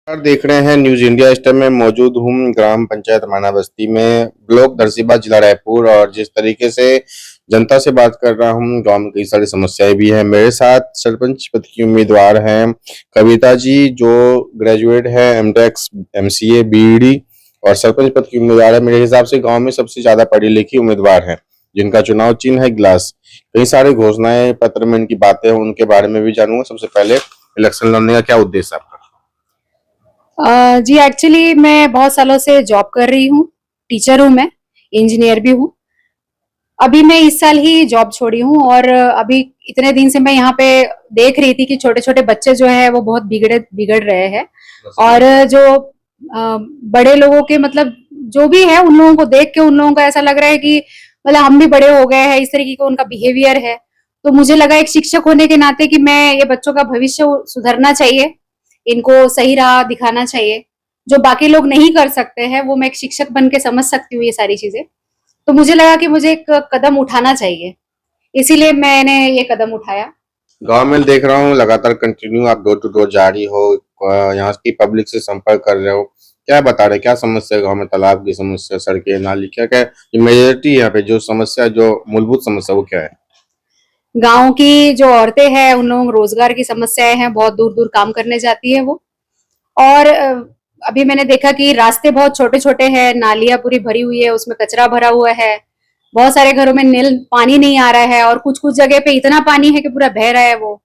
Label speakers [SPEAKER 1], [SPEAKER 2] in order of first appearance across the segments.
[SPEAKER 1] नमस्कार, देख रहे हैं न्यूज इंडिया। इस टाइम में मौजूद हूँ ग्राम पंचायत माना बस्ती में, ब्लॉक दरसिबा, जिला रायपुर। और जिस तरीके से जनता से बात कर रहा हूँ, गांव में कई सारी समस्याएं भी हैं। मेरे साथ सरपंच पद की उम्मीदवार हैं कविता जी, जो ग्रेजुएट है, एमटेक्स, एमसीए, बीईडी और सरपंच पद की उम्मीदवार है। मेरे हिसाब से गाँव में सबसे ज्यादा पढ़ी लिखी उम्मीदवार है, जिनका चुनाव चिन्ह है गिलास। कई सारे घोषणाएं पत्र में इनकी बातें हैं, उनके बारे में भी जानूंगा। सबसे पहले, इलेक्शन लड़ने का क्या उद्देश्य है आपका?
[SPEAKER 2] जी एक्चुअली मैं बहुत सालों से जॉब कर रही हूँ। टीचर हूँ मैं, इंजीनियर भी हूँ। अभी मैं इस साल ही जॉब छोड़ी हूँ और अभी इतने दिन से मैं यहाँ पे देख रही थी कि छोटे छोटे बच्चे जो है वो बहुत बिगड़ रहे हैं। और जो बड़े लोगों के मतलब जो भी है उन लोगों को देख के उन लोगों को ऐसा लग रहा है कि मतलब हम भी बड़े हो गए हैं, इस तरीके का उनका बिहेवियर है। तो मुझे लगा एक शिक्षक होने के नाते कि मैं ये बच्चों का भविष्य सुधरना चाहिए, इनको सही राह दिखाना चाहिए। जो बाकी लोग नहीं कर सकते हैं वो मैं एक शिक्षक बन के समझ सकती हूँ ये सारी चीजें। तो मुझे लगा कि मुझे एक कदम उठाना चाहिए, इसीलिए मैंने ये कदम उठाया।
[SPEAKER 1] गांव में देख रहा हूँ लगातार कंटिन्यू आप डोर टू डोर जा रही हो, यहाँ की पब्लिक से संपर्क कर रहे हो। क्या बता रहे, क्या समस्या है गांव में? तालाब की समस्या, सड़कें, नाली, क्या क्या मेजोरिटी यहाँ पे जो समस्या, जो मूलभूत समस्या, वो क्या है?
[SPEAKER 2] गांव की जो औरतें हैं उन लोगों को रोजगार की समस्याएं हैं, बहुत दूर दूर काम करने जाती है वो। और अभी मैंने देखा कि रास्ते बहुत छोटे छोटे हैं, नालियां पूरी भरी हुई है, उसमें कचरा भरा हुआ है। बहुत सारे घरों में नील पानी नहीं आ रहा है और कुछ कुछ जगह पे इतना पानी है कि पूरा बह रहा है वो।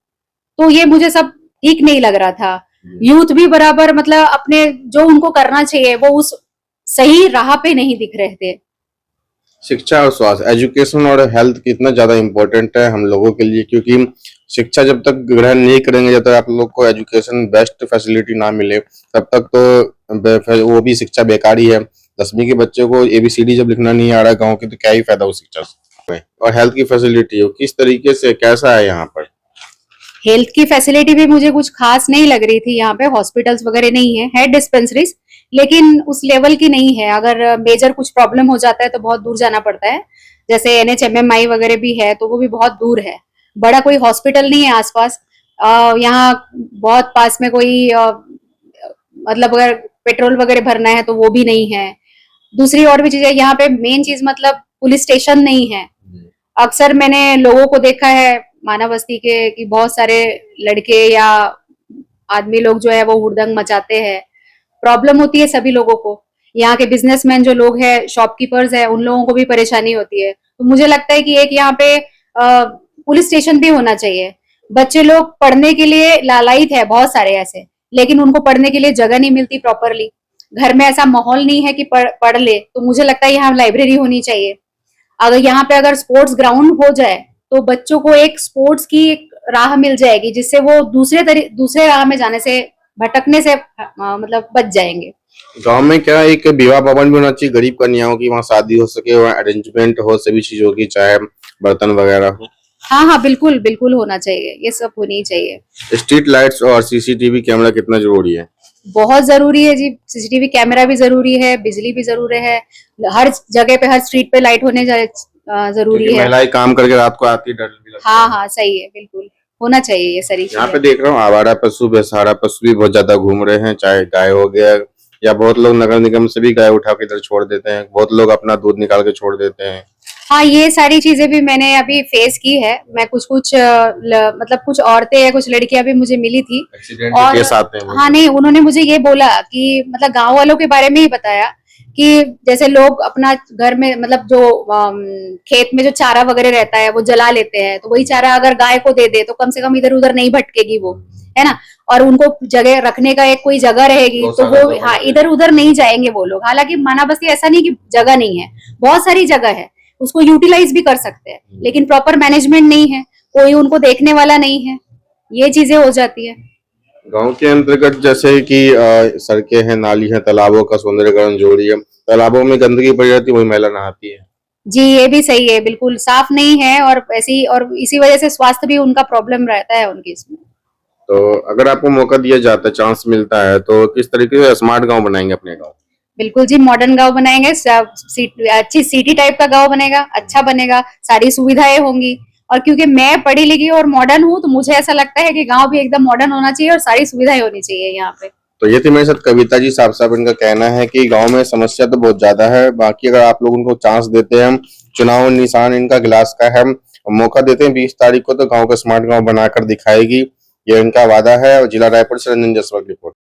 [SPEAKER 2] तो ये मुझे सब ठीक नहीं लग रहा था। यूथ भी बराबर मतलब अपने जो उनको करना चाहिए वो उस सही राह पे नहीं दिख रहे थे।
[SPEAKER 1] शिक्षा और स्वास्थ्य, एजुकेशन और हेल्थ कितना ज्यादा इम्पोर्टेंट है हम लोगों के लिए, क्योंकि शिक्षा जब तक ग्रहण नहीं करेंगे, जब तक आप लोग को एजुकेशन बेस्ट फैसिलिटी ना मिले, तब तक तो वो भी शिक्षा बेकार ही है। 10वीं के बच्चे को एबीसीडी जब लिखना नहीं आ रहा है गाँव की, तो क्या ही फायदा उस शिक्षा से? और हेल्थ की फैसिलिटी हो किस तरीके से, कैसा है यहाँ पर?
[SPEAKER 2] हेल्थ की फैसिलिटी भी मुझे कुछ खास नहीं लग रही थी। यहाँ पे हॉस्पिटल्स वगैरह नहीं है डिस्पेंसरीज, लेकिन उस लेवल की नहीं है। अगर मेजर कुछ प्रॉब्लम हो जाता है तो बहुत दूर जाना पड़ता है। जैसे एनएचएमएमआई वगैरह भी है तो वो भी बहुत दूर है। बड़ा कोई हॉस्पिटल नहीं है आसपास। यहाँ बहुत पास में कोई मतलब अगर पेट्रोल वगैरह भरना है तो वो भी नहीं है। दूसरी और भी चीजें यहाँ पे, मेन चीज मतलब पुलिस स्टेशन नहीं है। अक्सर मैंने लोगों को देखा है माना बस्ती के कि बहुत सारे लड़के या आदमी लोग जो है वो हुड़दंग मचाते हैं। प्रॉब्लम होती है सभी लोगों को। यहाँ के बिजनेसमैन जो लोग हैं, शॉपकीपर्स है, उन लोगों को भी परेशानी होती है। तो मुझे लगता है कि एक यहाँ पे पुलिस स्टेशन भी होना चाहिए। बच्चे लोग पढ़ने के लिए लालायित है बहुत सारे ऐसे, लेकिन उनको पढ़ने के लिए जगह नहीं मिलती प्रॉपरली। घर में ऐसा माहौल नहीं है कि पढ़ ले। तो मुझे लगता है यहाँ लाइब्रेरी होनी चाहिए। अगर यहाँ पे अगर स्पोर्ट्स ग्राउंड हो जाए तो बच्चों को एक स्पोर्ट्स की एक राह मिल जाएगी, जिससे वो दूसरे राह में जाने से, भटकने से मतलब बच जाएंगे।
[SPEAKER 1] गांव में क्या एक विवाह भवन भी होना चाहिए गरीब कन्याओं की, वहाँ शादी हो सके, वहाँ अरेंजमेंट हो सभी चीजों की, चाहे बर्तन वगैरह हो।
[SPEAKER 2] हाँ हाँ, बिल्कुल बिल्कुल होना चाहिए, ये सब होनी चाहिए।
[SPEAKER 1] स्ट्रीट लाइट्स और सीसीटीवी कैमरा कितना जरूरी है?
[SPEAKER 2] बहुत जरूरी है जी। सीसीटीवी कैमरा भी जरूरी है, बिजली भी जरूरी है। हर जगह पे, हर स्ट्रीट पे लाइट होने जरूरी है।
[SPEAKER 1] महिलाएं काम करके रात को आती, डर भी लगता
[SPEAKER 2] हाँ
[SPEAKER 1] है।
[SPEAKER 2] हाँ, सही है, बिल्कुल होना चाहिए ये सारी
[SPEAKER 1] यहाँ
[SPEAKER 2] चीजें।
[SPEAKER 1] पे देख रहा हूँ आवारा पशु, बेसहारा पशु भी बहुत ज्यादा घूम रहे हैं, चाहे गाय हो गया, या बहुत लोग नगर निगम से भी गाय उठा के इधर छोड़ देते हैं, बहुत लोग अपना दूध निकाल के छोड़ देते हैं।
[SPEAKER 2] हाँ, ये सारी चीजें भी मैंने अभी फेस की है। मैं कुछ कुछ मतलब कुछ औरतें या कुछ लड़कियां भी मुझे मिली थी।
[SPEAKER 1] एक्सीडेंट के
[SPEAKER 2] और
[SPEAKER 1] केस आते हैं
[SPEAKER 2] हाँ, नहीं, उन्होंने मुझे ये बोला कि मतलब गांव वालों के बारे में ही बताया कि जैसे लोग अपना घर में मतलब जो खेत में जो चारा वगैरह रहता है वो जला लेते हैं, तो वही चारा अगर गाय को दे दे तो कम से कम इधर उधर नहीं भटकेगी वो, है ना। और उनको जगह रखने का एक कोई जगह रहेगी तो वो, हाँ, इधर उधर नहीं जाएंगे वो लोग। हालांकि माना बस्ती ऐसा नहीं कि जगह नहीं है, बहुत सारी जगह है, उसको यूटिलाइज भी कर सकते हैं, लेकिन प्रॉपर मैनेजमेंट नहीं है, कोई उनको देखने वाला नहीं है, ये चीजें हो जाती है।
[SPEAKER 1] गांव के अंतर्गत जैसे कि सड़कें हैं, नाली है, तालाबों का सौंदर्यकरण जरूरी है। तालाबों में गंदगी पड़ जाती है, वही महिला नहाती है।
[SPEAKER 2] जी, ये भी सही है, बिल्कुल साफ नहीं है और ऐसी, और इसी वजह से स्वास्थ्य भी उनका प्रॉब्लम रहता है उनकी इसमें।
[SPEAKER 1] तो अगर आपको मौका दिया जाता है, चांस मिलता है, तो किस तरीके से स्मार्ट गांव बनाएंगे अपने गांव?
[SPEAKER 2] बिल्कुल जी, मॉडर्न गांव बनाएंगे, अच्छी सिटी टाइप का गांव बनेगा, अच्छा बनेगा, सारी सुविधाएं होंगी। और क्योंकि मैं पढ़ी लिखी और मॉडर्न हूँ तो मुझे ऐसा लगता है कि गांव भी एकदम मॉडर्न होना चाहिए और सारी सुविधाएं होनी चाहिए यहाँ पे।
[SPEAKER 1] तो ये थी मेरे साथ कविता जी। साफ साफ इनका कहना है कि गांव में समस्या तो बहुत ज्यादा है, बाकी अगर आप लोग उनको चांस देते हैं, चुनाव निशान इनका गिलास का है, मौका देते हैं 20 तारीख को तो गांव का स्मार्ट गांव बनाकर दिखाएगी, ये इनका वादा है। और जिला रायपुर से रंजन जसवाल की रिपोर्ट।